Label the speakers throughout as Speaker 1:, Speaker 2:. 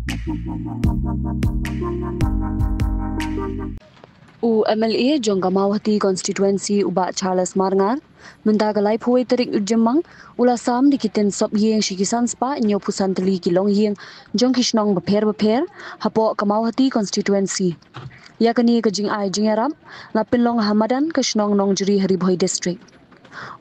Speaker 1: MLA Jongamawati constituency Uba Charles Marngar mendagalai phuai tarik ujemang ulasam dikitin sop yeng shikisan spa nyo pusantli kilong yeng jong kishnong bapher hapo Kamawati constituency yakani kajing ai jingaram lapilong hamadan kishnong nongjuri haribhoi district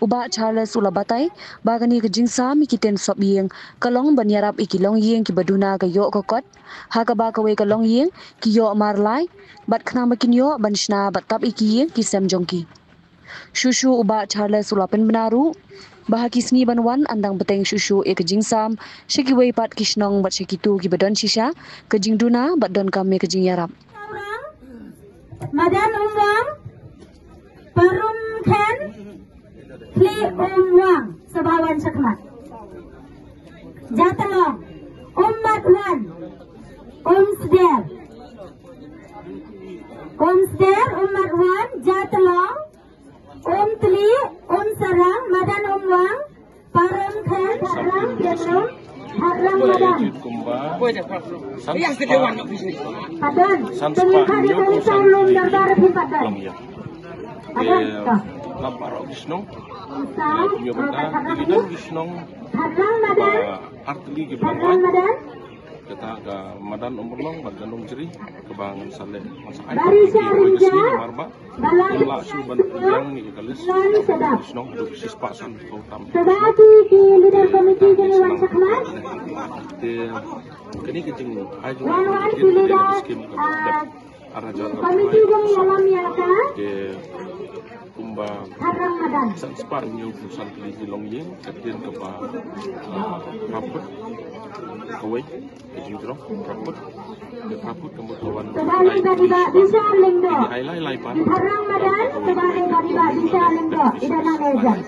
Speaker 1: Uba Charles ulabatai bagani kajing sam ikiten sop yeng kalong banyarap ikilong yeng ki baduna kayo kokot hakaba kawe kalong yeng kiyo marlai bat khna makin yo banshna batap iki yeng kisam jongki Shushu Uba Charles ulapen benaru bahakisni banwan andang beteng shushu kajing sam shikiwei pat kishnong bat shikitu ki badon shisha kajing duna bat don kame kajing yarap
Speaker 2: Madan umwang parum khen Pli umwang sabawan sakmat Jatalong Ummat wan Umsder Ummat wan Jatalong Tli Sarang Madan umwang parum khen Harang Janum Harang Madan Padan Tengah dari Saulum Darbar Padan Padan
Speaker 3: Lamparo Gisnong,
Speaker 2: Harang
Speaker 3: Dilidan Gisnong,
Speaker 2: Madan
Speaker 3: Artli
Speaker 2: Harang
Speaker 3: Gibran,
Speaker 2: Madan
Speaker 3: kita ke Madan Umurlong, Baganong Jeri, Kebangan Saleh, Masakai,
Speaker 2: Barisa Rinja
Speaker 3: Marba,
Speaker 2: Balang
Speaker 3: Ula Suban Yang Ikalis, Gisnong, Sispasan, Kautam.
Speaker 2: Sebati di leader komiti Dewan Sakmat
Speaker 3: Kini kecing, aja
Speaker 2: Wan di leader komiti Dewan Yalaka
Speaker 3: Kumba
Speaker 2: Harang Madan
Speaker 3: San Spanyol Pusan Pilih Longyeng Kemudian kepa Raput Kawai Kejing Jerong Raput Raput kemudian
Speaker 2: Sebalik badiba bisa lengdo
Speaker 3: Lai Pan
Speaker 2: Harang Madan sebalik badiba bisa lengdo Idana Nezan